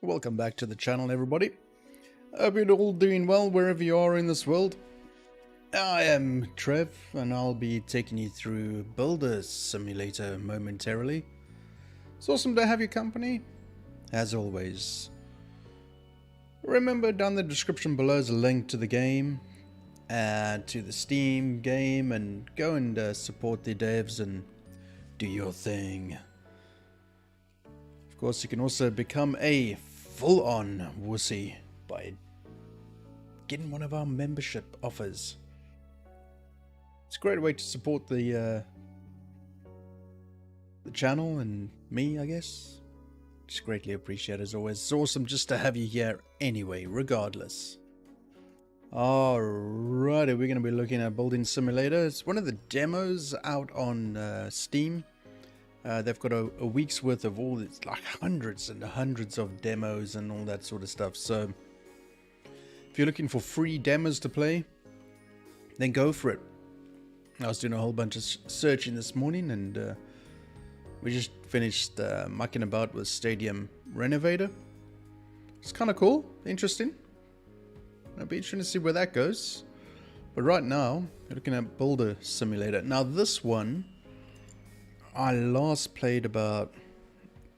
Welcome back to the channel, everybody. Hope you're all doing well wherever you are in this world. I am Trev, and I'll be taking you through Builder Simulator momentarily. It's awesome to have your company, as always. Remember, down in the description below is a link to the game, and to the Steam game, and go and support the devs and do your thing. Of course, you can also become a full-on wussy by getting one of our membership offers. It's a great way to support the channel and me, I guess. Just greatly appreciate it as always. It's awesome just to have you here anyway, regardless. Alrighty, we're going to be looking at Building Simulator. It's one of the demos out on Steam. They've got a week's worth of all this, like hundreds and hundreds of demos and all that sort of stuff. So if you're looking for free demos to play, then go for it. I was doing a whole bunch of searching this morning, and we just finished mucking about with Stadium Renovator. It's kind of cool, interesting. It'll be interesting to see where that goes. But right now, we're looking at Builder Simulator. Now this one, I last played about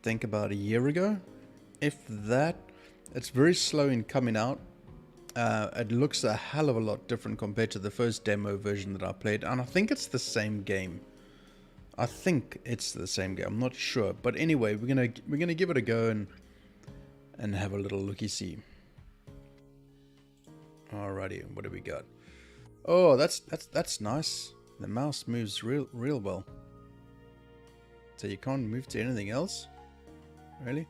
a year ago, if that. It's very slow in coming out. It looks a hell of a lot different compared to the first demo version that I played, and I think it's the same game. I'm not sure, but anyway, we're gonna give it a go and have a little looky see. Alrighty, what do we got? Oh, that's nice. The mouse moves real well. So you can't move to anything else? Really?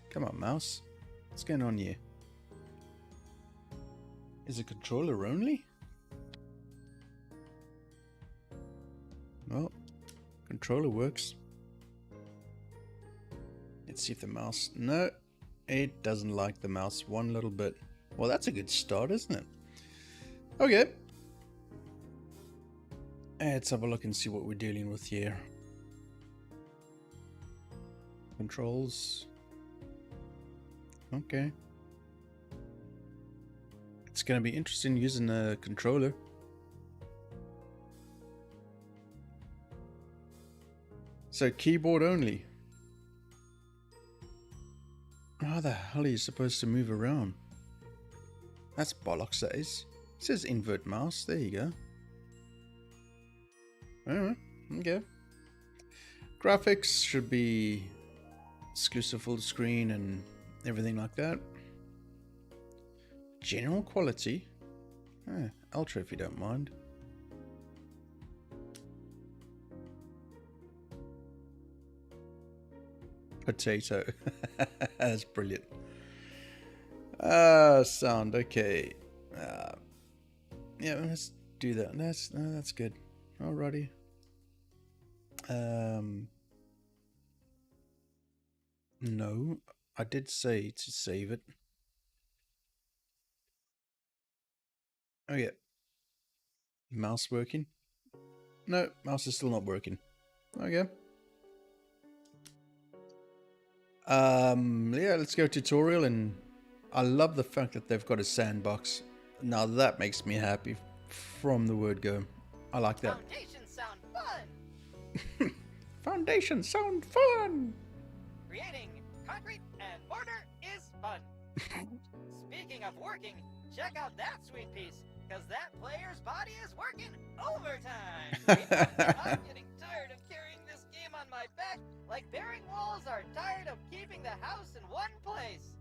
Come on, mouse. What's going on here? Is it controller only? Well, controller works. Let's see if the mouse... No, it doesn't like the mouse one little bit. Well, that's a good start, isn't it? Okay. Let's have a look and see what we're dealing with here. Controls. Okay. It's going to be interesting using a controller. So keyboard only. How the hell are you supposed to move around? That's bollocks, that is. It says invert mouse. There you go. Alright, okay. Graphics should be exclusive full screen and everything like that. General quality. Ultra if you don't mind. Potato. That's brilliant. Sound, okay. Yeah, let's do that. That's good. Alrighty. No, I did say to save it. Oh yeah. Mouse working? No, mouse is still not working. Okay. Yeah, let's go tutorial, and I love the fact that they've got a sandbox. Now that makes me happy from the word go. I like that. Foundations sound fun! Foundations sound fun! Creating concrete and mortar is fun. Speaking of working, check out that sweet piece, because that player's body is working overtime. I'm getting tired of carrying this game on my back like bearing walls are tired of keeping the house in one place.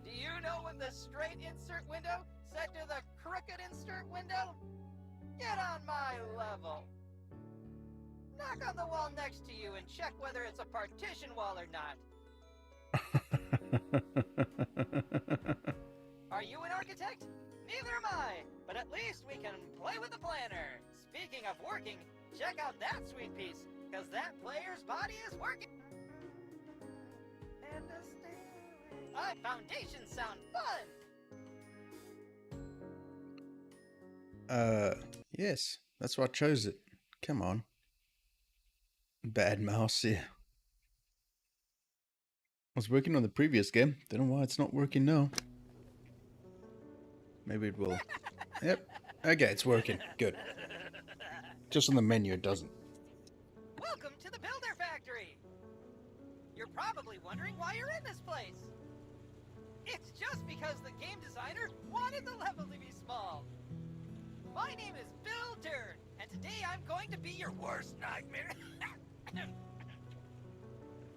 Do you know when the straight insert window set to the crooked insert window? Get on my level. Knock on the wall next to you and check whether it's a partition wall or not. Are you an architect? Neither am I, but at least we can play with the planner. Speaking of working, check out that sweet piece, because that player's body is working. And a stairway. Foundations sound fun. Yes, that's why I chose it. Come on. Bad mouse, yeah. was working on the previous game. Don't know why it's not working now. Maybe it will. Yep. Okay, it's working. Good. Just on the menu, it doesn't. Welcome to the Builder Factory! You're probably wondering why you're in this place. It's just because the game designer wanted the level to be small. My name is Builder, and today I'm going to be your worst nightmare.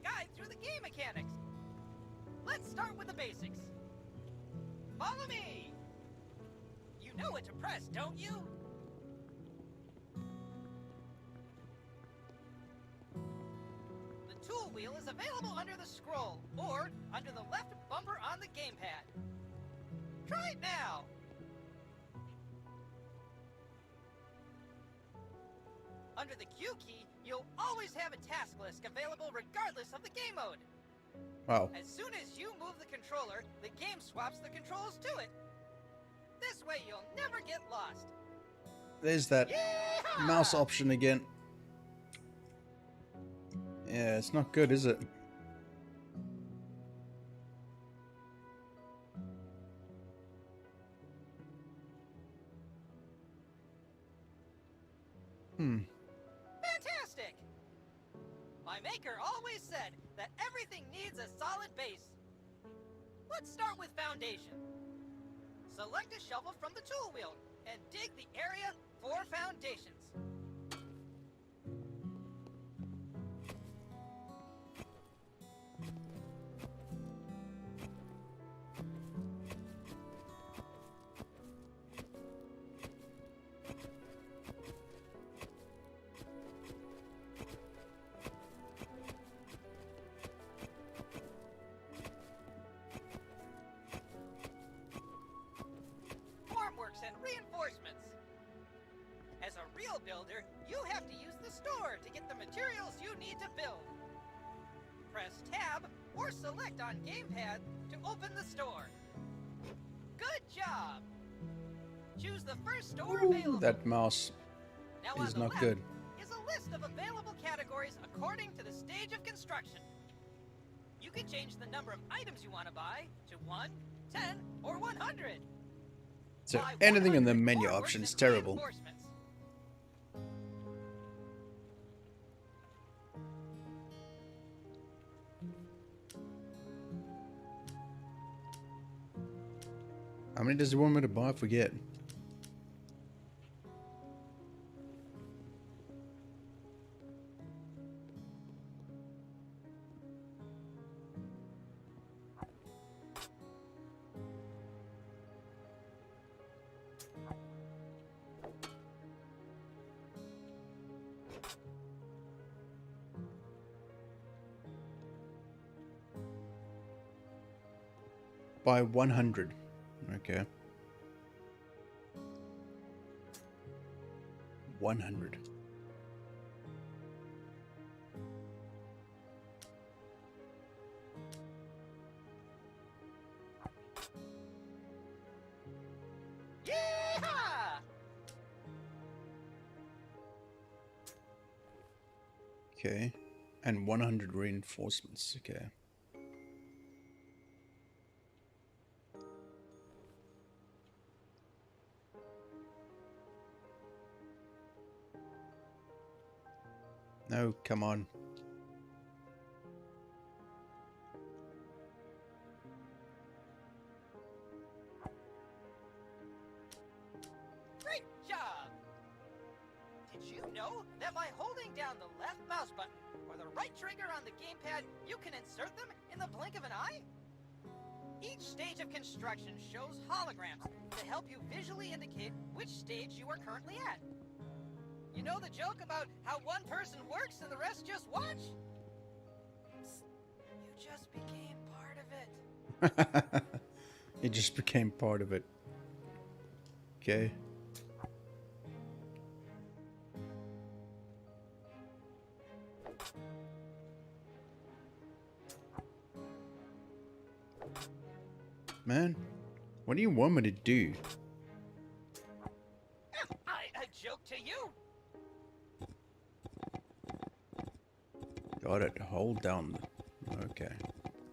Guide through the game mechanics. Let's start with the basics. Follow me! You know what to press, don't you? The tool wheel is available under the scroll, or under the left bumper on the gamepad. Try it now! Under the Q key, you'll always have a task list available regardless of the game mode. Wow. As soon as you move the controller, the game swaps the controls to it. This way you'll never get lost. There's that Yeehaw! mouse option again. Yeah, it's not good, is it? Fantastic! My maker always said that everything needs a solid base. Let's start with foundation. Select a shovel from the tool wheel and dig the area for foundations. Formworks and reinforcements. As a real builder, you have to use the store to get the materials you need to build. Press Tab or select on gamepad to open the store. Good job! Choose the first store available. That mouse Now is on the not left good. is a list of available categories according to the stage of construction. You can change the number of items you want to buy to 1, 10, or 100. So Buy anything in the 100 menu formworks option is and terrible. reinforcements. How many does he want me to buy? I forget. By 100. Okay. 100. Yeehaw! Okay. And 100 reinforcements. Okay. No, come on. Great job! Did you know that by holding down the left mouse button or the right trigger on the gamepad, you can insert them in the blink of an eye? Each stage of construction shows holograms to help you visually indicate which stage you are currently at. You know the joke about how one person works and the rest just watch? Psst, you just became part of it. It just became part of it. Okay. Man, what do you want me to do? I joke to you. Got it. Hold down. Okay.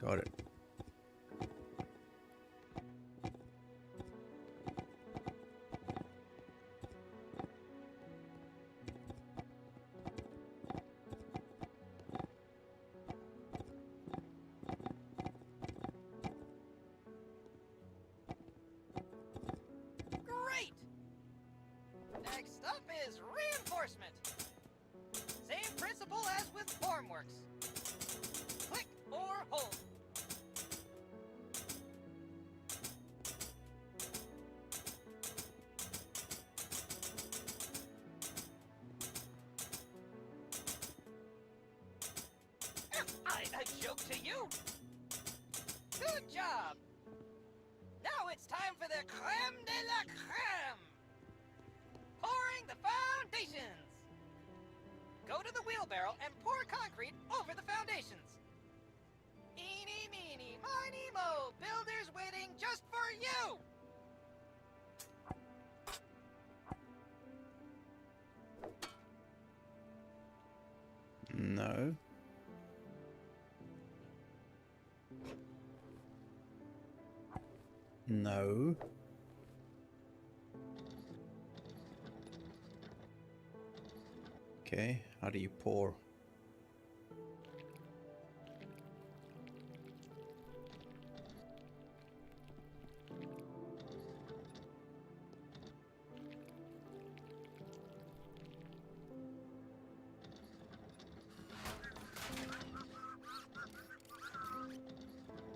Got it. Great! Next up is reinforcement. Same principle as with formworks. Click or hold. Am I a joke to you? Good job! Now it's time for the creme de la creme! Pouring the foundations! Go to the wheelbarrow and pour concrete over the foundations. Eeny, meeny, miny, mo, builders waiting just for you! No. No. Okay, how do you pour?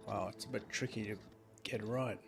Wow, it's a bit tricky to get right.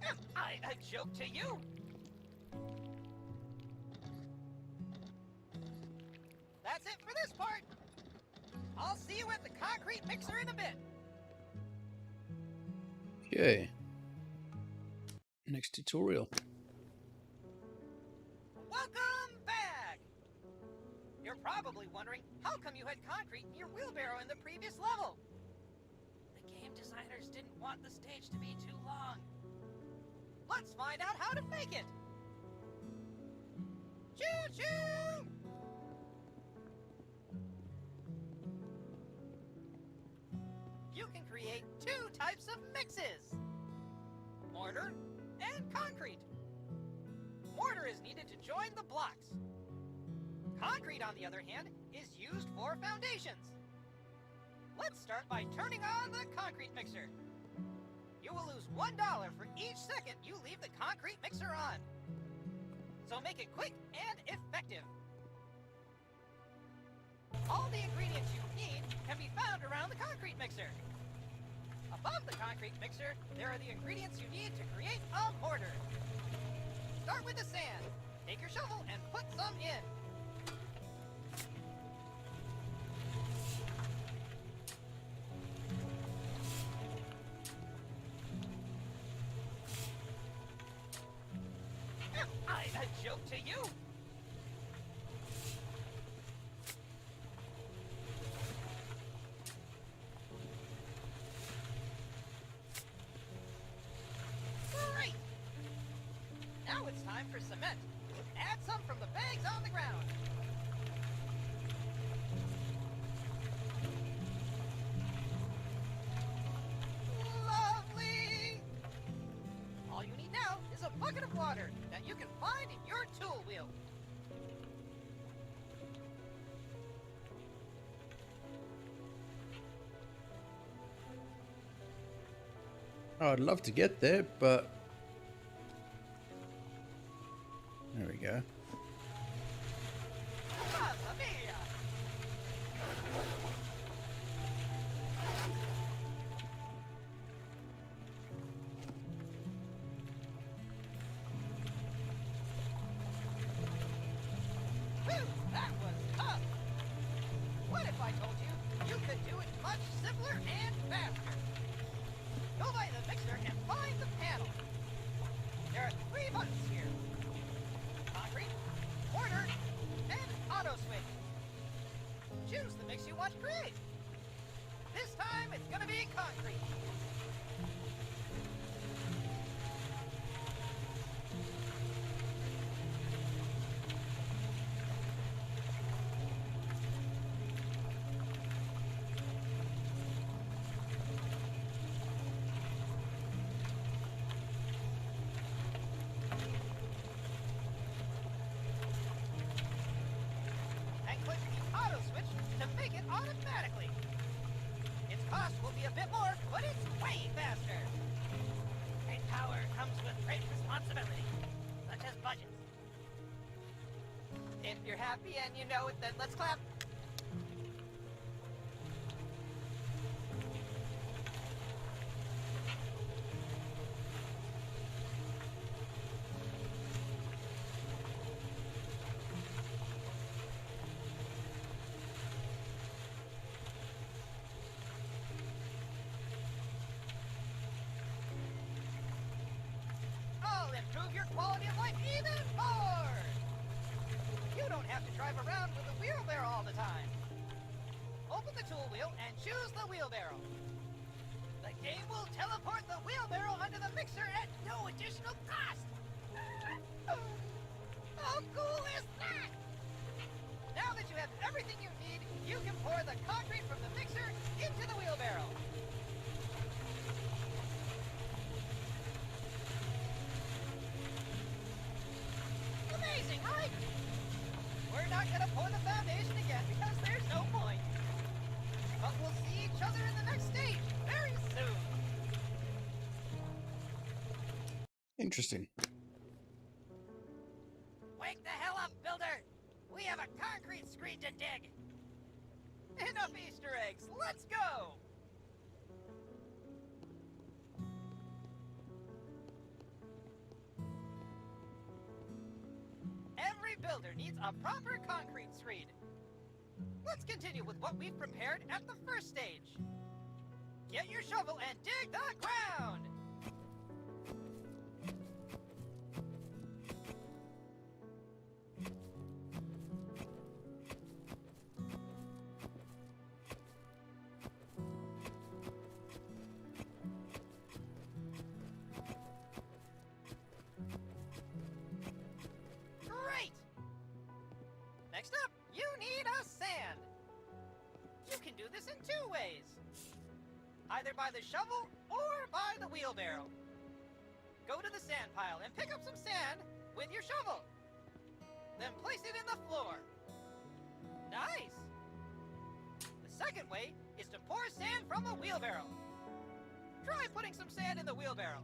Am I a joke to you? That's it for this part. I'll see you at the concrete mixer in a bit. Okay. Next tutorial. Welcome back! You're probably wondering, how come you had concrete in your wheelbarrow in the previous level? The game designers didn't want the stage to be too long. Let's find out how to make it! Choo-choo! You can create two types of mixes. Mortar and concrete. Mortar is needed to join the blocks. Concrete, on the other hand, is used for foundations. Let's start by turning on the concrete mixer. You will lose $1 for each second you leave the concrete mixer on. So make it quick and effective. All the ingredients you need can be found around the concrete mixer. Above the concrete mixer, there are the ingredients you need to create a mortar. Start with the sand. Take your shovel and put some in. Am I a joke to you? Great! Now it's time for cement. Add some from the bags on the ground. a bucket of water that you can find in your tool wheel. Oh, I'd love to get there, but there we go. Mamma mia! Whew, that was tough! What if I told you you could do it much simpler and faster? Go by the mixer and find the panel. There are 3 buttons here. Concrete, mortar, and auto switch. Choose the mix you want to create. This time it's gonna be concrete. And click the auto switch to make it automatically. Its cost will be a bit more, but it's way faster. Great power comes with great responsibility, such as budgets. If you're happy and you know it, then let's clap. I'll improve your quality of life even more! You don't have to drive around with a wheelbarrow all the time. Open the tool wheel and choose the wheelbarrow. The game will teleport the wheelbarrow under the mixer at no additional cost! How cool is that? Now that you have everything you need, you can pour the concrete from the mixer into the wheelbarrow. Amazing, right? We're not gonna pour the foundation again because there's no point. But we'll see each other in the next stage very soon. Interesting. Wake the hell up, builder! We have a concrete screen to dig! Enough Easter eggs, let's go! Every builder needs a proper concrete screed. Let's continue with what we've prepared at the first stage. Get your shovel and dig the ground! Great! Next up, you need a sand. You can do this in 2 ways. Either by the shovel or by the wheelbarrow. Go to the sand pile and pick up some sand with your shovel. Then place it in the floor. Nice! The second way is to pour sand from a wheelbarrow. Try putting some sand in the wheelbarrow.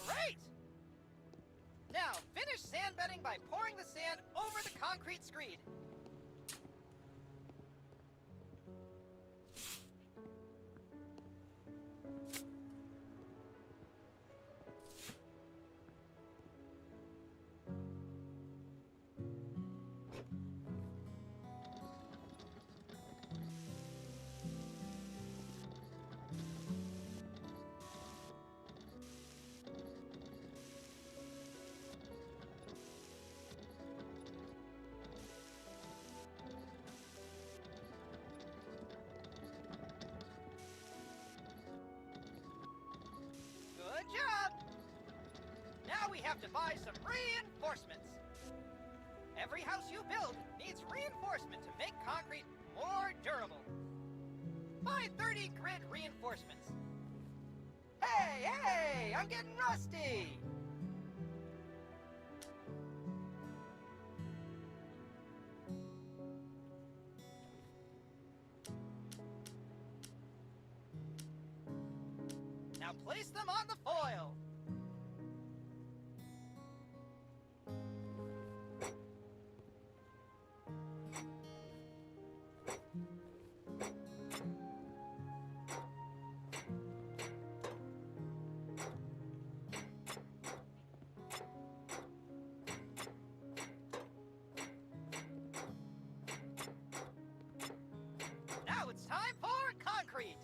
Great! Now, finish sand bedding by pouring the sand over the concrete screed. Good job! Now we have to buy some reinforcements. Every house you build needs reinforcement to make concrete more durable. Buy 30 grid reinforcements. hey, I'm getting rusty! Now place them on the foil. Now it's time for concrete.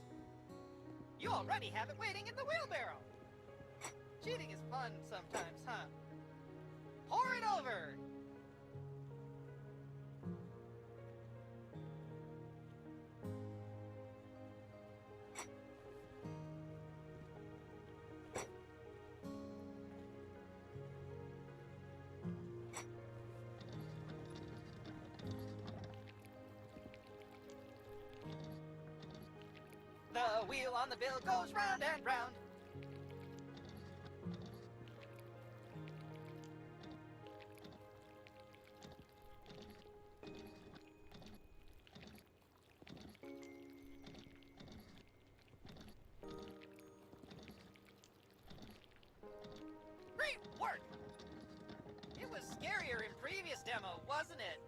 You already have it waiting in the wheelbarrow. Cheating is fun sometimes, huh? Pour it over. The wheel on the bill goes round and round. Great work! It was scarier in previous demo, wasn't it?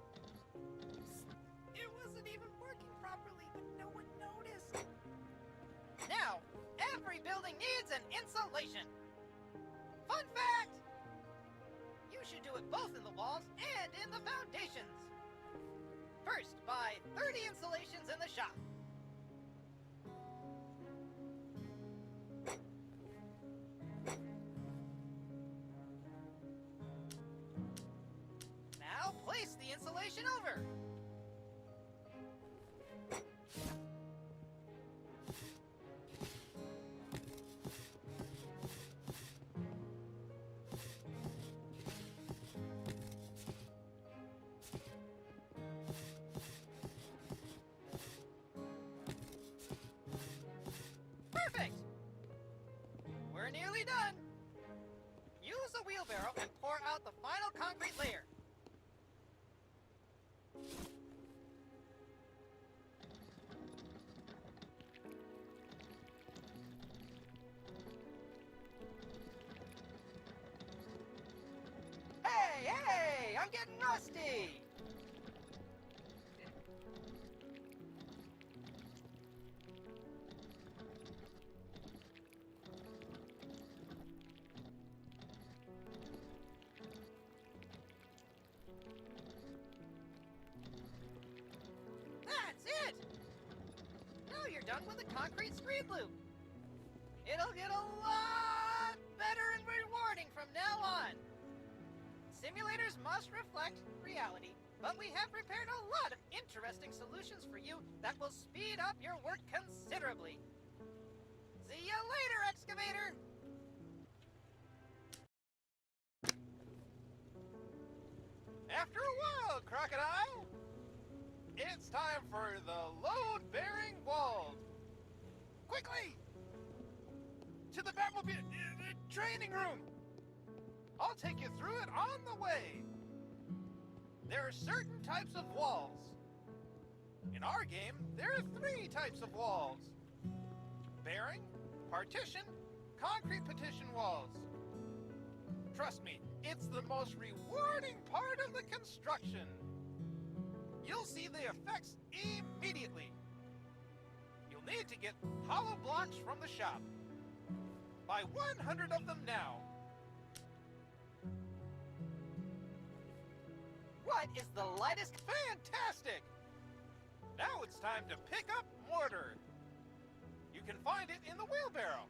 It wasn't even working properly, but no one noticed. Now, every building needs an insulation. Fun fact! You should do it both in the walls and in the foundations. First, buy 30 insulations in the shop. Now, place the insulation over. Perfect! We're nearly done. Use a wheelbarrow and pour out the final concrete layer. Hey, hey, I'm getting rusty! That's it! Now you're done with the concrete screed loop. It'll get a lot better and rewarding from now on. Simulators must reflect reality, but we have prepared a lot of interesting solutions for you that will speed up your work considerably. See you later, excavator! After a while, Crocodile, it's time for the load-bearing walls. Quickly! To the Batmobile training room! I'll take you through it on the way. There are certain types of walls. In our game, there are 3 types of walls. Bearing, partition, concrete partition walls. Trust me, it's the most rewarding part of the construction. You'll see the effects immediately. You'll need to get hollow blocks from the shop. Buy 100 of them now. What is the lightest? Fantastic! Now it's time to pick up mortar. You can find it in the wheelbarrow.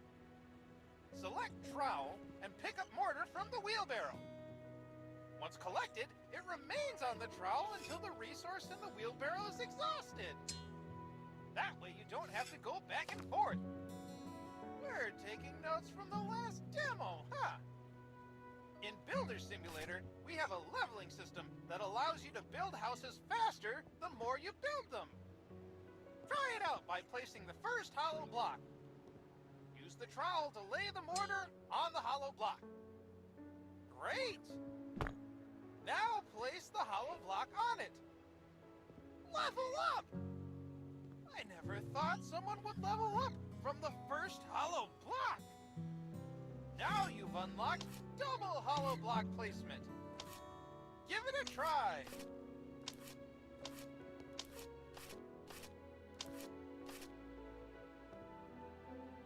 Select trowel and pick up mortar from the wheelbarrow. Once collected, it remains on the trowel until the resource in the wheelbarrow is exhausted. That way you don't have to go back and forth. We're taking notes from the last demo, huh? In Builder Simulator, we have a leveling system that allows you to build houses faster the more you build them. Try it out by placing the first hollow block. Use use the trowel to lay the mortar on the hollow block. Great! Now place the hollow block on it. Level up! I never thought someone would level up from the first hollow block. Now you've unlocked double hollow block placement. Give it a try.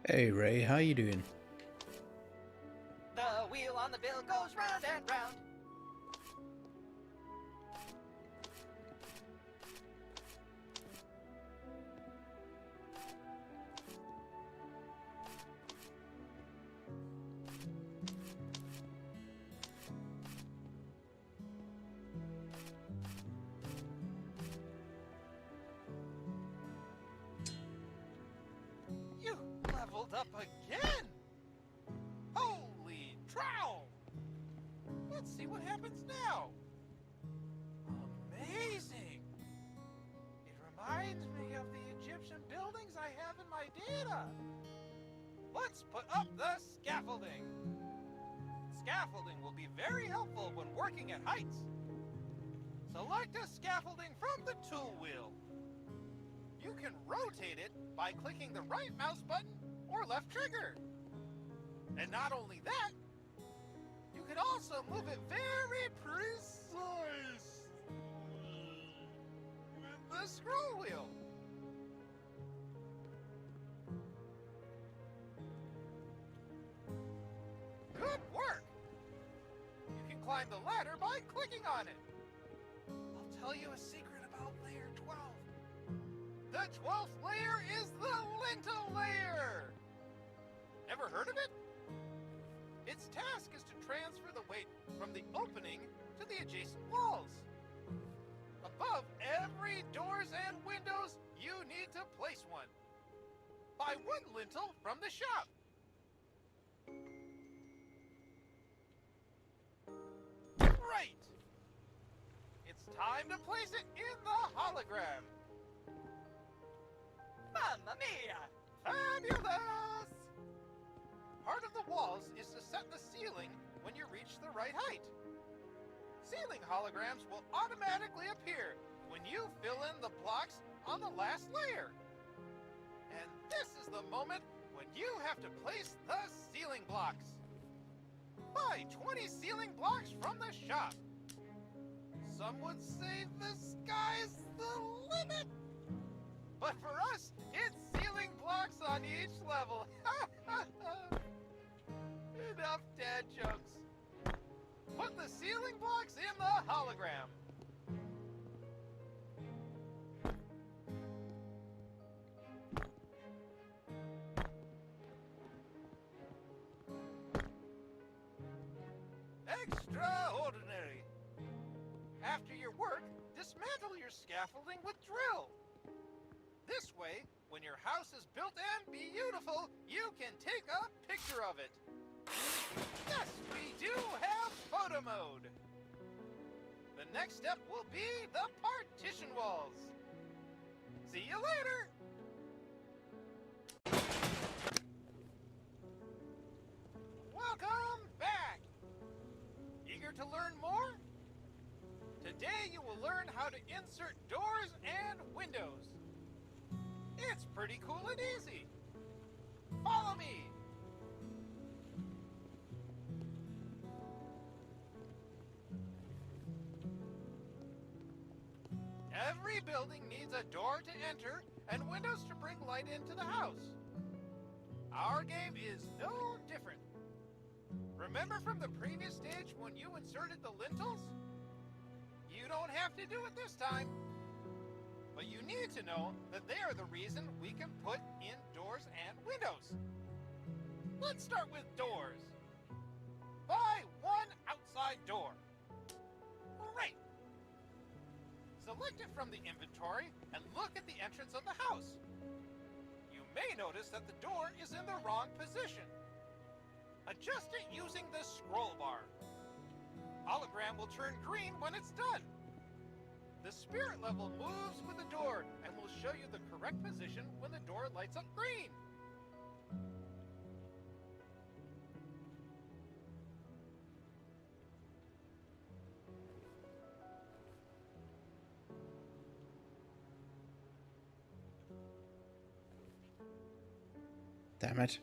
Hey Ray, how you doing? The wheel on the bill goes round and round. You leveled up again! Holy trowel! Let's see what happens now. Amazing! It reminds me of the Egyptian buildings I have in my data. Let's put up the scaffolding. Scaffolding will be very helpful when working at heights. Select a scaffolding from the tool wheel. You can rotate it by clicking the right mouse button or left trigger. And not only that, you can also move it very precise with the scroll wheel. Good work! You can climb the ladder by clicking on it. I'll tell you a secret about layer 12. The 12th layer is the lintel layer! Never heard of it? Its task is to transfer the weight from the opening to the adjacent walls. Above every doors and windows, you need to place one. Buy one lintel from the shop. Right! It's time to place it in the hologram. Mamma mia! Fabulous! Part of the walls is to set the ceiling when you reach the right height. Ceiling holograms will automatically appear when you fill in the blocks on the last layer. And this is the moment when you have to place the ceiling blocks. Buy 20 ceiling blocks from the shop. Some would say the sky's the limit. But for us, it's ceiling blocks on each level. Enough dad jokes. Put the ceiling blocks in the hologram. Extraordinary. After your work, dismantle your scaffolding with drill. This way, when your house is built and beautiful, you can take a picture of it. Yes, we do have photo mode. The next step will be the partition walls. See you later. Welcome back. Eager to learn more? Today you will learn how to insert doors and windows. It's pretty cool and easy. Follow me. Every building needs a door to enter and windows to bring light into the house. Our game is no different. Remember from the previous stage when you inserted the lintels? You don't have to do it this time. But you need to know that they are the reason we can put in doors and windows. Let's start with doors. Buy one outside door. Great. Select it from the inventory and look at the entrance of the house. You may notice that the door is in the wrong position. Adjust it using the scroll bar. Hologram will turn green when it's done. The spirit level moves with the door and will show you the correct position when the door lights up green. Damn it.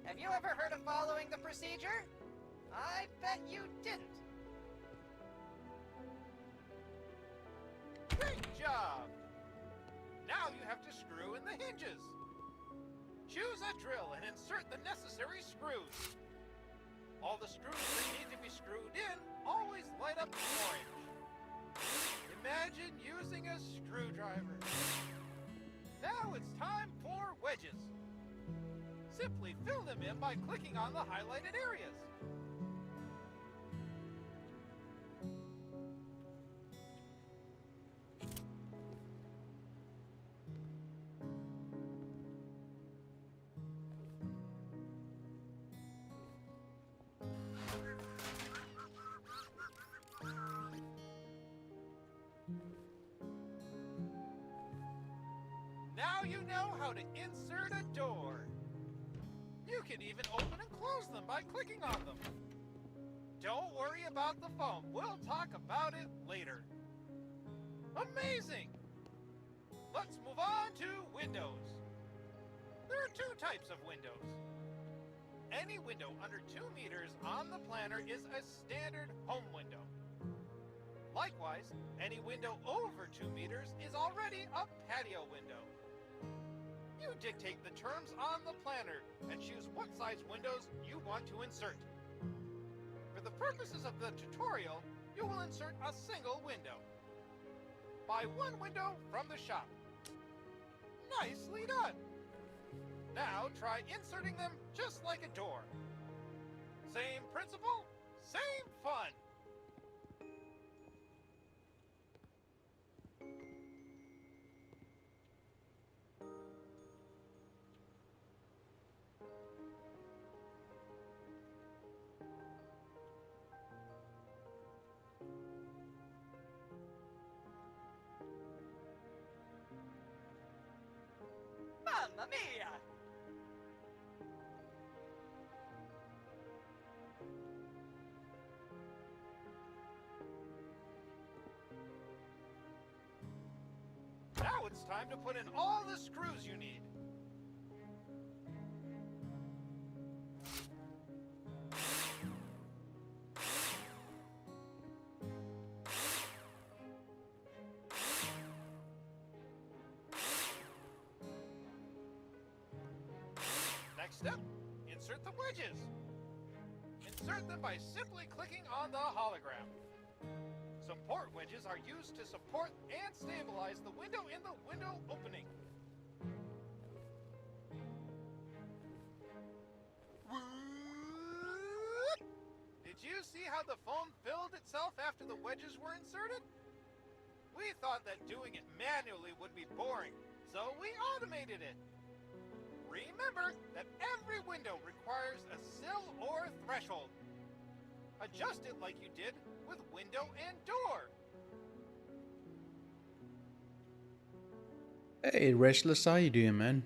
Have you ever heard of following the procedure? I bet you didn't. Great job! Now you have to screw in the hinges. Choose a drill and insert the necessary screws. All the screws that need to be screwed in always light up orange. Imagine using a screwdriver. Now it's time for wedges. Simply fill them in by clicking on the highlighted areas. Now you know how to insert a door. You can even open and close them by clicking on them. Don't worry about the foam. We'll talk about it later. Amazing! Let's move on to windows. There are two types of windows. Any window under 2 meters on the planner is a standard home window. Likewise, any window over 2 meters is already a patio window. You dictate the terms on the planner and choose what size windows you want to insert. For the purposes of the tutorial, you will insert a single window. Buy one window from the shop. Nicely done! Now try inserting them just like a door. Same principle, same fun! Mamma mia! Now it's time to put in all the screws you need. Next step, insert the wedges. Insert them by simply clicking on the hologram. Support wedges are used to support and stabilize the window in the window opening. Whoop! Did you see how the foam filled itself after the wedges were inserted? We thought that doing it manually would be boring, so we automated it. Remember that every window requires a sill or threshold. Adjust it like you did with window and door. Hey, Restless, how you doing, man?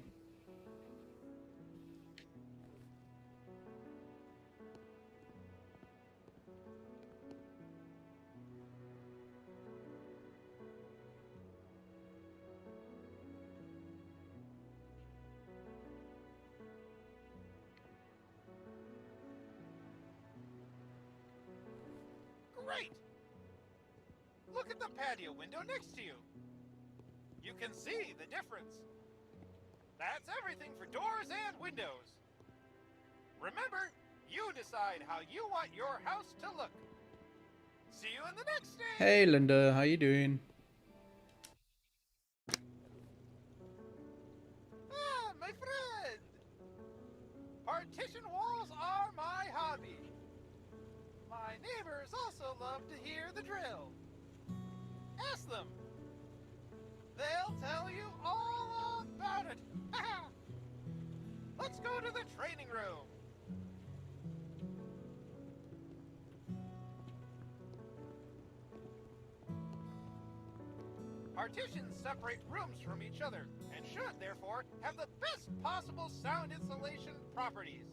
Great! Look at the patio window next to you. You can see the difference. That's everything for doors and windows. Remember, you decide how you want your house to look. See you in the next stage. Hey, Linda, how you doing? Ah, my friend. Partition walls are my hobby. My neighbors also love to hear the drill. Ask them. They'll tell you all about it. Let's go to the training room. Partitions separate rooms from each other and should, therefore, have the best possible sound insulation properties.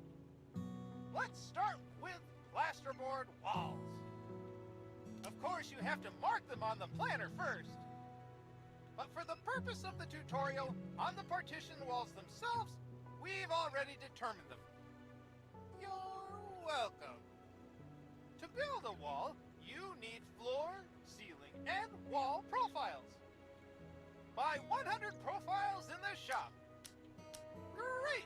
Let's start with plasterboard walls. Of course, you have to mark them on the planner first. But for the purpose of the tutorial, on the partition walls themselves, we've already determined them. You're welcome. To build a wall, you need floor, ceiling, and wall profiles. Buy 100 profiles in the shop. Great!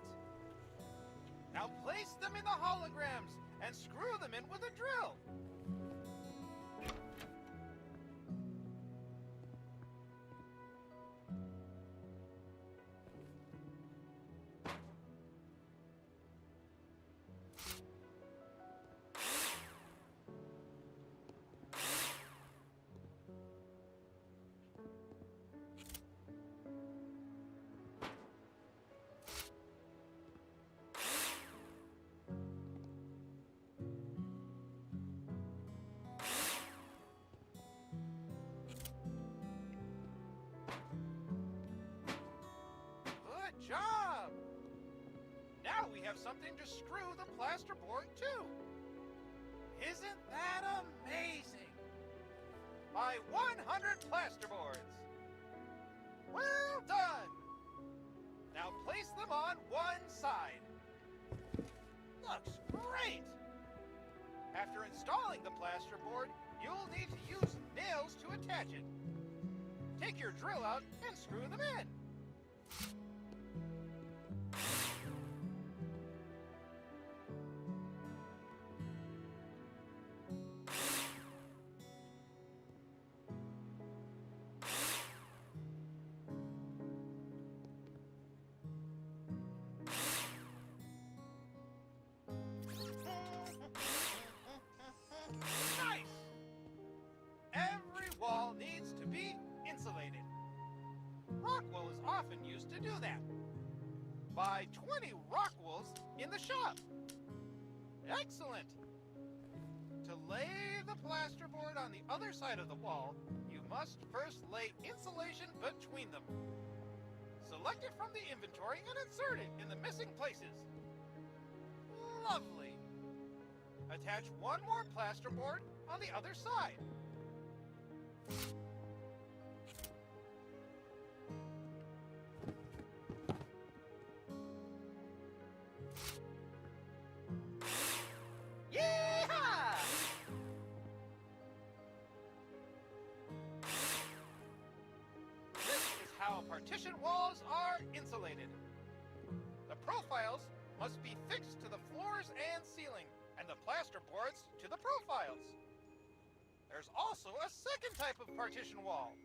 Now place them in the holograms and screw them in with a drill. Good job! Now we have something to screw the plasterboard to. Isn't that amazing? Buy 100 plasterboards. Well done! Now place them on one side. Looks great! After installing the plasterboard, you'll need to use nails to attach it. Take your drill out and screw them in. Nice! Every wall needs to be insulated. Rockwool is often used to do that. Buy 20 Rockwools in the shop. Excellent! To lay the plasterboard on the other side of the wall, you must first lay insulation between them. Select it from the inventory and insert it in the missing places. Lovely! Attach one more plasterboard on the other side. Yeehaw! This is how partition walls are insulated. The profiles must be fixed to the floors and ceiling, and the plasterboards to the profiles. There's also a second type of partition wall.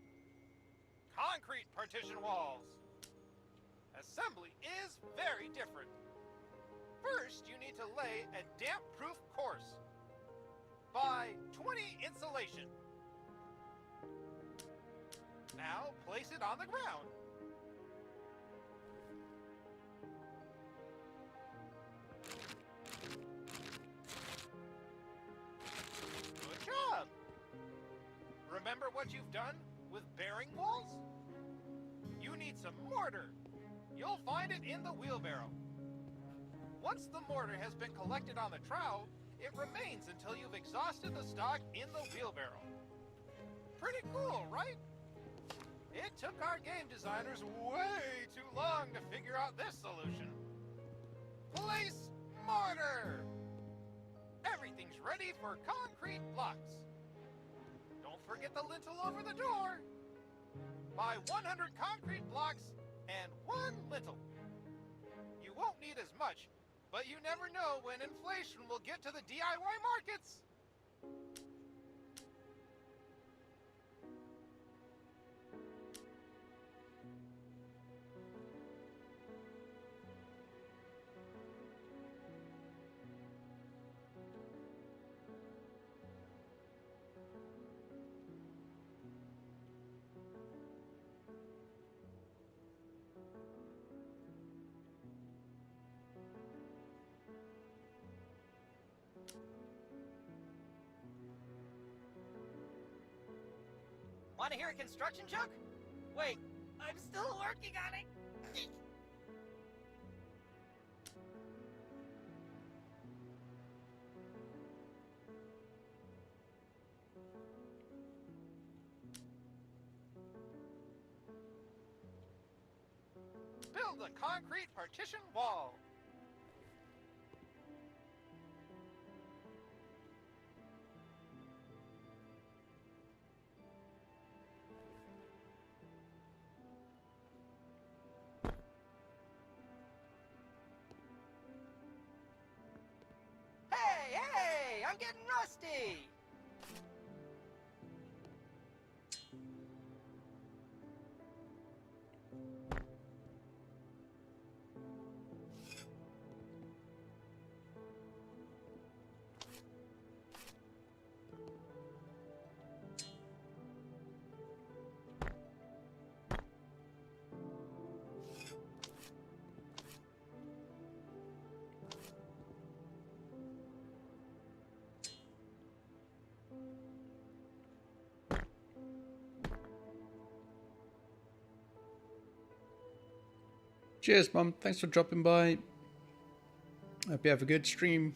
Concrete partition walls. Assembly is very different. First, you need to lay a damp-proof course. Buy 20 insulation. Now place it on the ground. Good job! Remember what you've done with bearing walls? You need some mortar. You'll find it in the wheelbarrow. Once the mortar has been collected on the trowel, it remains until you've exhausted the stock in the wheelbarrow. Pretty cool, right? It took our game designers way too long to figure out this solution. Place mortar! Everything's ready for concrete blocks. Don't forget the lintel over the door. Buy 100 concrete blocks and 1 lintel. You won't need as much, but you never know when inflation will get to the DIY markets. Want to hear a construction joke? Wait, I'm still working on it. Build a concrete partition wall. Hey, I'm getting rusty. Cheers, Mum. Thanks for dropping by. Hope you have a good stream.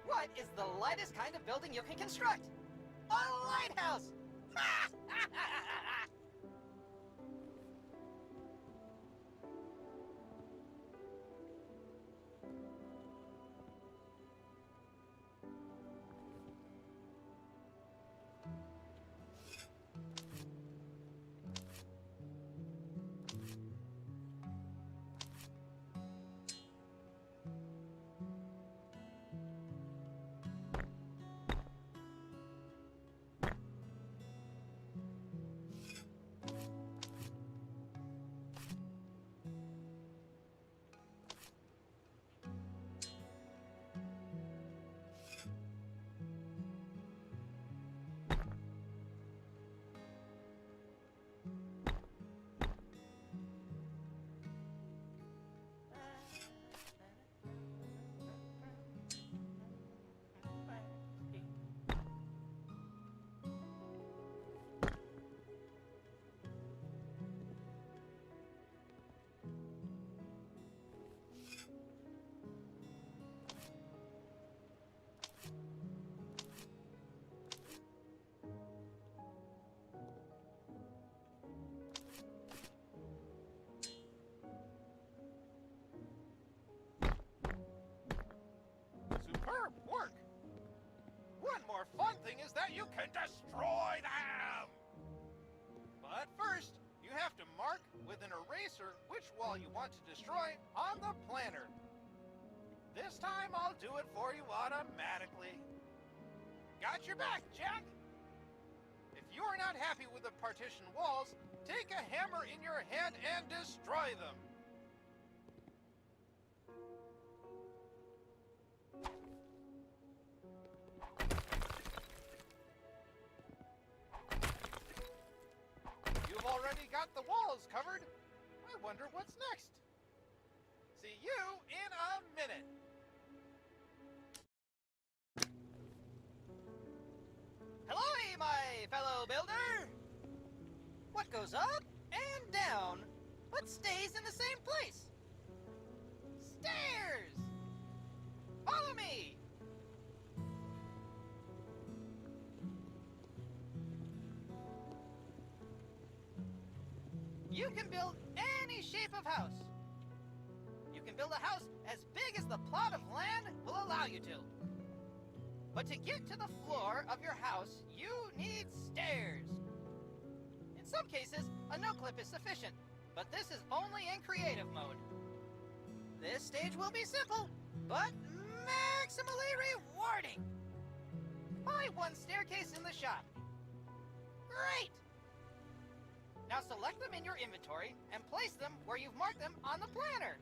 What is the lightest kind of building you can construct? A lighthouse! Superb work! One more fun thing is that you can destroy them! But first, you have to mark with an eraser which wall you want to destroy on the planner. This time I'll do it for you automatically. Got your back, Jack! If you are not happy with the partition walls, take a hammer in your hand and destroy them. You've already got the walls covered. I wonder what's next. See you in a minute. Hello, my fellow builder! What goes up and down, but stays in the same place? Stairs! Follow me! You can build any shape of house. You can build a house as big as the plot of land will allow you to. But to get to the floor of your house, you need stairs. In some cases, a no-clip is sufficient, but this is only in creative mode. This stage will be simple, but maximally rewarding. Buy one staircase in the shop. Great! Now select them in your inventory and place them where you've marked them on the planner.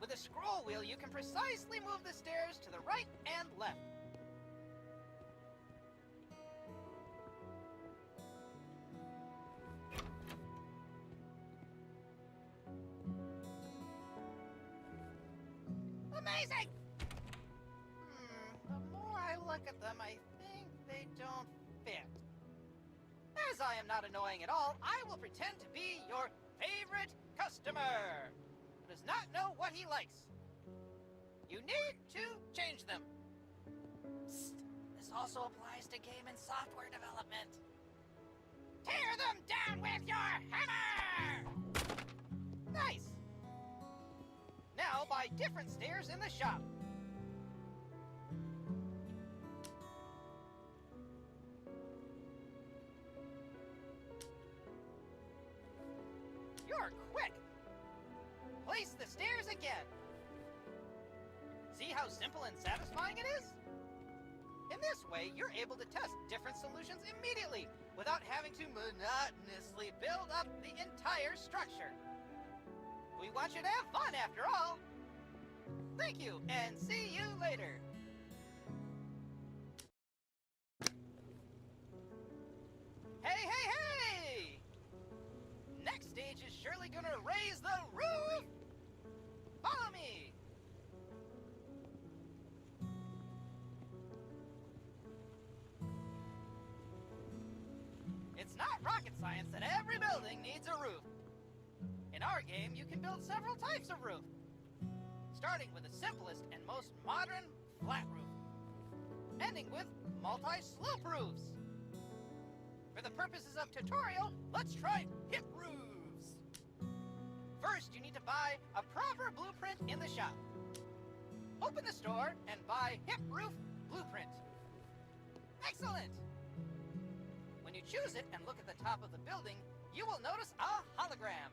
With a scroll wheel, you can precisely move the stairs to the right and left. Amazing! The more I look at them, I think they don't fit. As I am not annoying at all, I will pretend to be your favorite customer who does not know what he likes. You need to change them. Psst. This also applies to game and software development. Tear them down with your hammer! Nice! Now buy different stairs in the shop. You're quick! Place the stairs again. See how simple and satisfying it is? In this way, you're able to test different solutions immediately without having to monotonously build up the entire structure. We want you to have fun after all. Thank you, and see you later. Hey, hey, hey! Next stage is surely gonna raise the roof! Follow me! It's not rocket science that every building needs a roof. In our game, you can build several types of roof, starting with the simplest and most modern flat roof, ending with multi-slope roofs. For the purposes of tutorial, let's try hip roofs. First, you need to buy a proper blueprint in the shop. Open the store and buy hip roof blueprint. Excellent! When you choose it and look at the top of the building, you will notice a hologram.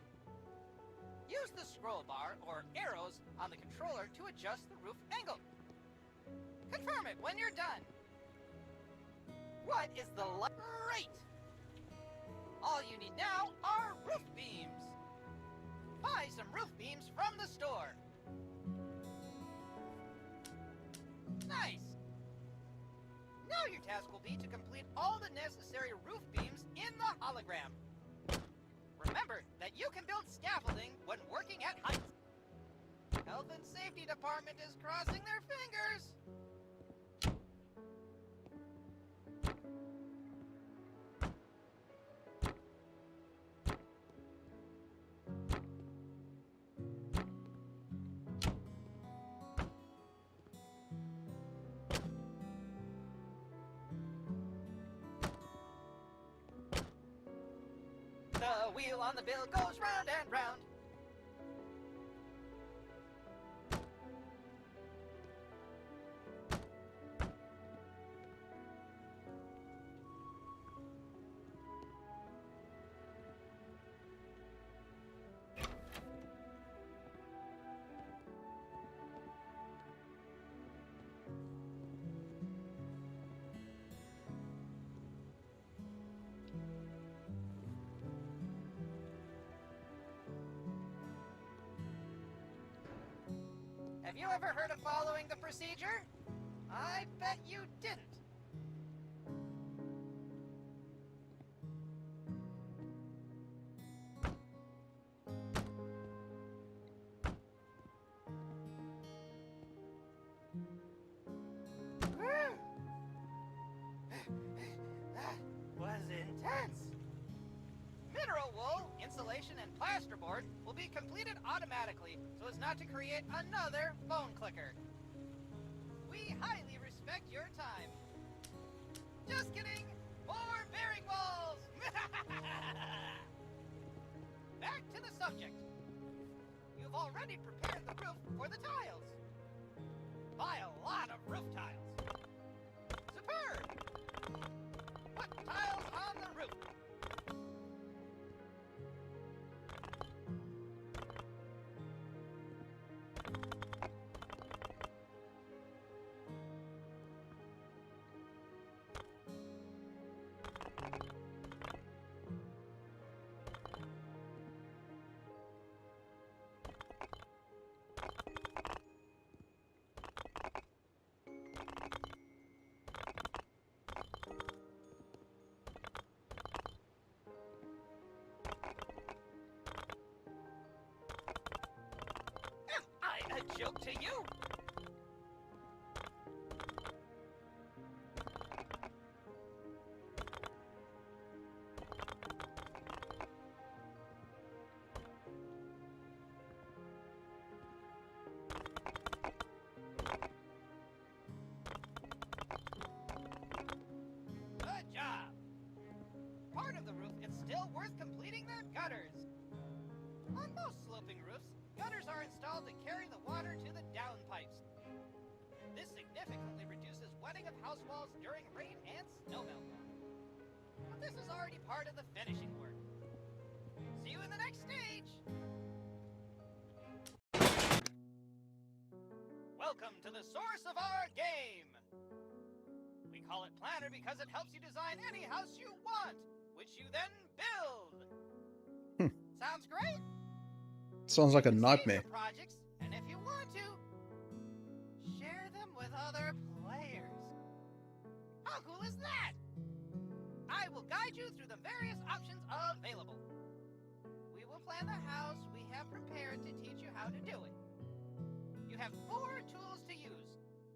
Use the scroll bar or arrows on the controller to adjust the roof angle. Confirm it when you're done. What is the Great! All you need now are roof beams. Buy some roof beams from the store. Nice! Now your task will be to complete all the necessary roof beams in the hologram. Remember that you can build scaffolding when working at heights. Health and Safety Department is crossing their fingers. The wheel on the bill goes round and round. Have you ever heard of following the procedure? I bet you didn't. That was intense. Mineral wool, insulation, and plasterboard will be completed automatically so as not to create another phone clicker. We highly respect your time. Just kidding! More bearing walls! Back to the subject. You've already prepared the roof for the tiles. Buy a lot of roof tiles. Superb! Put tiles on the roof. to you! Good job! Part of the roof is still worth completing the gutters. On most sloping roofs, gutters are installed to carry the water to the downpipes. This significantly reduces wetting of house walls during rain and snowmelt. But this is already part of the finishing work. See you in the next stage! Welcome to the source of our game! We call it Planner because it helps you design any house you want, which you then build. Sounds great? Sounds like a Save nightmare. your projects, and if you want to, share them with other players. How cool is that? I will guide you through the various options available. We will plan the house we have prepared to teach you how to do it. You have 4 tools to use: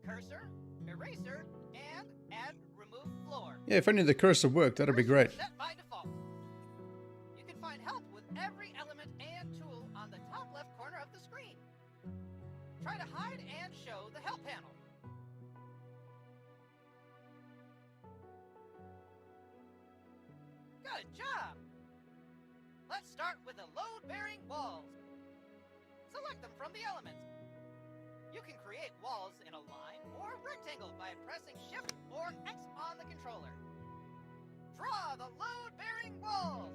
cursor, eraser, and add remove floor. Yeah, if only the cursor worked, that'd be great. Set by default. You can find help with every element and tool on the top left corner of the screen. Try to hide and show the help panel. Good job! Let's start with the load-bearing walls. Select them from the elements. You can create walls in a line or rectangle by pressing Shift or X on the controller. Draw the load-bearing walls.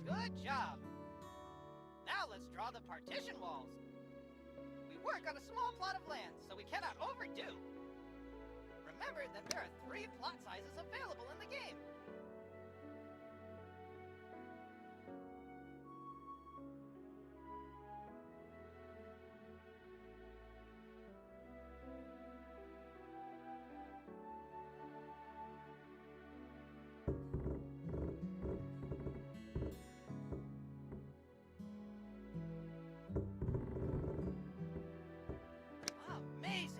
Good job! Now let's draw the partition walls. We work on a small plot of land, so we cannot overdo. Remember that there are 3 plot sizes available in the game. Amazing!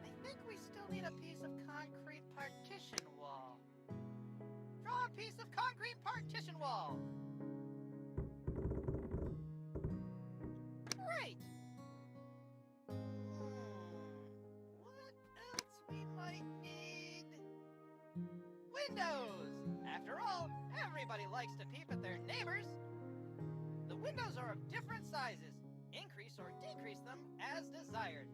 I think we still need a piece of concrete partition wall. Draw a piece of concrete partition wall. Great! What else we might need? Windows! After all, everybody likes to peep at their neighbors. The windows are of different sizes. Increase or decrease them as desired.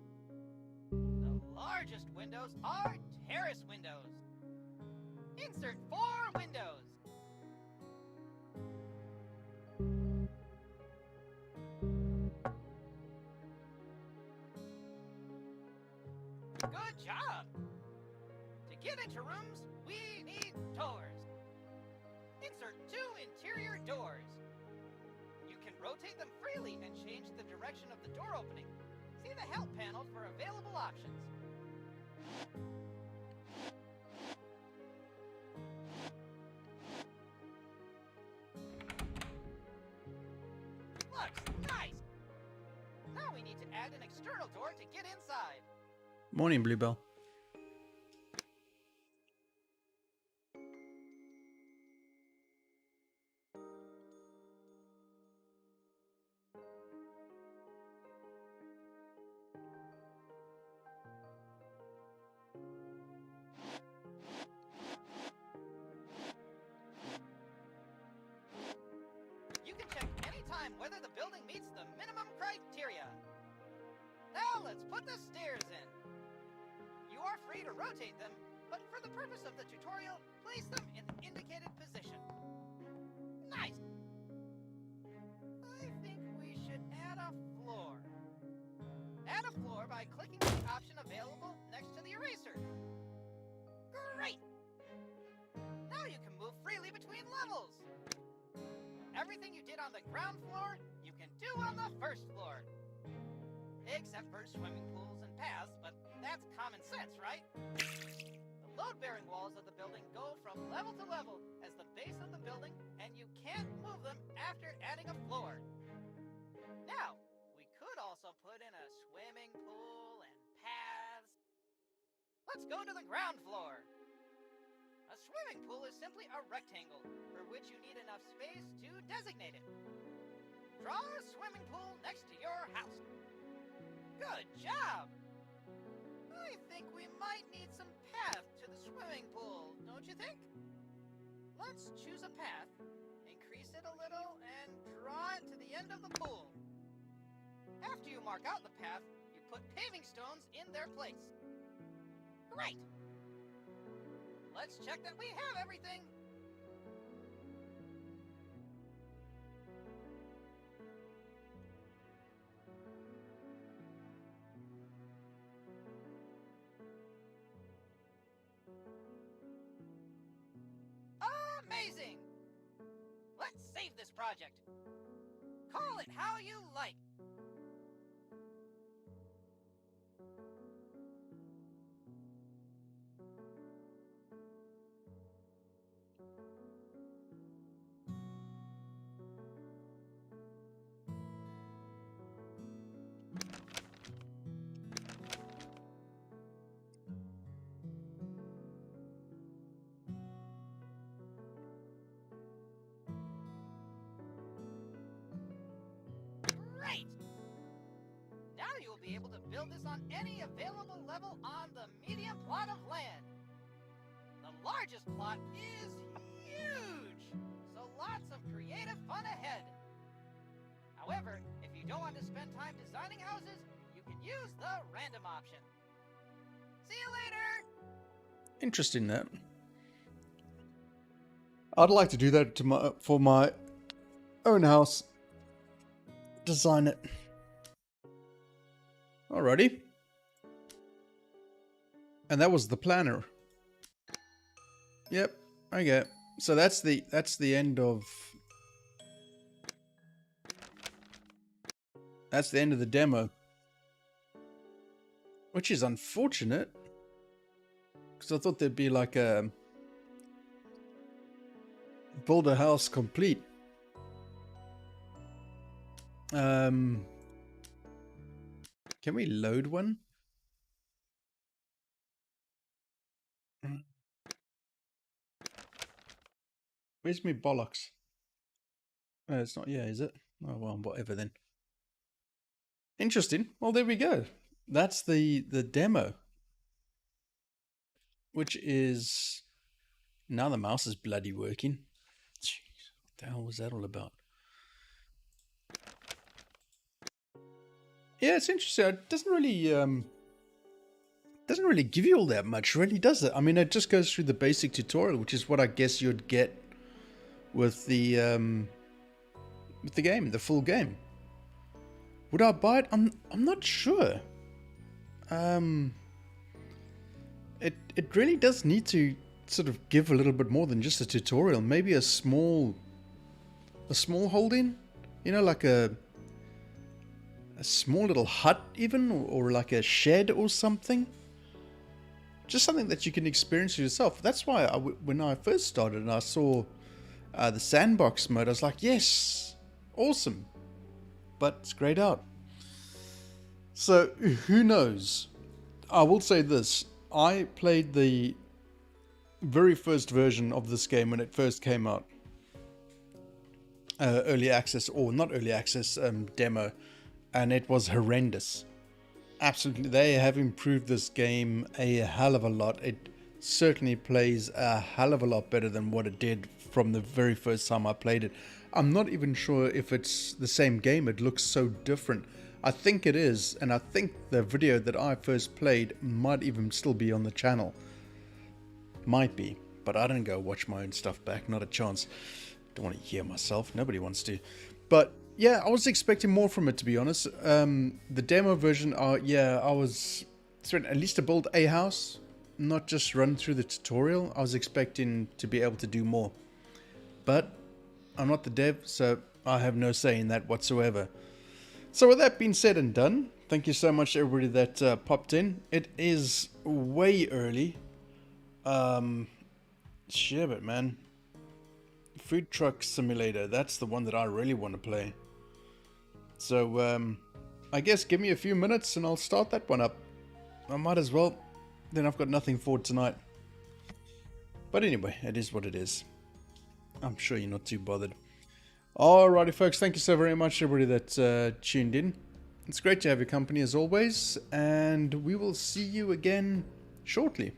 The largest windows are terrace windows. Insert 4 windows. Good job! To get into rooms, we need doors. Insert 2 interior doors. You can rotate them freely and change the direction of the door opening. See the help panel for available options. Looks nice! Now we need to add an external door to get inside. Morning, Bluebell. You can check anytime whether the building meets the minimum criteria. Now let's put the stairs in. You are free to rotate them, but for the purpose of the tutorial, place them in the indicated position. Nice! floor. Add a floor by clicking the option available next to the eraser. Great! Now you can move freely between levels. Everything you did on the ground floor, you can do on the first floor. Except for swimming pools and paths, but that's common sense, right? The load-bearing walls of the building go from level to level as the base of the building, and you can't move them after adding a floor. Now, we could also put in a swimming pool and paths. Let's go to the ground floor. A swimming pool is simply a rectangle for which you need enough space to designate it. Draw a swimming pool next to your house. Good job! I think we might need some path to the swimming pool, don't you think? Let's choose a path, increase it a little, and draw it to the end of the pool. After you mark out the path, you put paving stones in their place. Great! Let's check that we have everything. Amazing! Let's save this project. Call it how you like. Great! Now you will be able to build this on any available level on the medium plot of land. The largest plot is huge, so lots of creative fun ahead. However, if you don't want to spend time designing houses, you can use the random option. See you later! Interesting that. I'd like to do that for my own house. Design it. Alrighty. And that was the planner. Yep. Okay. So that's the end of the demo. Which is unfortunate. Because I thought there'd be like a build a house complete. Can we load one? Where's me bollocks? It's not, yeah, is it? Oh well, whatever then. Interesting. Well, there we go. That's the demo. Which is... Now the mouse is bloody working. Jeez, what the hell was that all about? Yeah, it's interesting. It doesn't really give you all that much, really, does it? I mean, it just goes through the basic tutorial, which is what I guess you'd get with the game, the full game. Would I buy it? I'm not sure. It really does need to sort of give a little bit more than just a tutorial. Maybe a small holding, you know, like a small little hut even, or like a shed or something. Just something that you can experience yourself. That's why when I first started and I saw the sandbox mode, I was like, yes, awesome. But it's grayed out. So who knows? I will say this. I played the very first version of this game when it first came out. Early access, or not early access, demo. And it was horrendous. Absolutely, they have improved this game a hell of a lot. It certainly plays a hell of a lot better than what it did from the very first time I played it. I'm not even sure if it's the same game. It looks so different. I think it is, and I think the video that I first played might even still be on the channel. Might be, but I don't go watch my own stuff back, not a chance. Don't want to hear myself, nobody wants to. But Yeah, I was expecting more from it, to be honest. The demo version, yeah, I was at least to build a house, not just run through the tutorial. I was expecting to be able to do more. But I'm not the dev, so I have no say in that whatsoever. So with that being said and done, thank you so much to everybody that popped in. It is way early. Shit, but man. Food Truck Simulator, that's the one that I really want to play. So, I guess give me a few minutes and I'll start that one up. I might as well. Then I've got nothing for tonight. But anyway, it is what it is. I'm sure you're not too bothered. Alrighty folks, thank you so very much everybody that tuned in. It's great to have your company as always, and we will see you again shortly.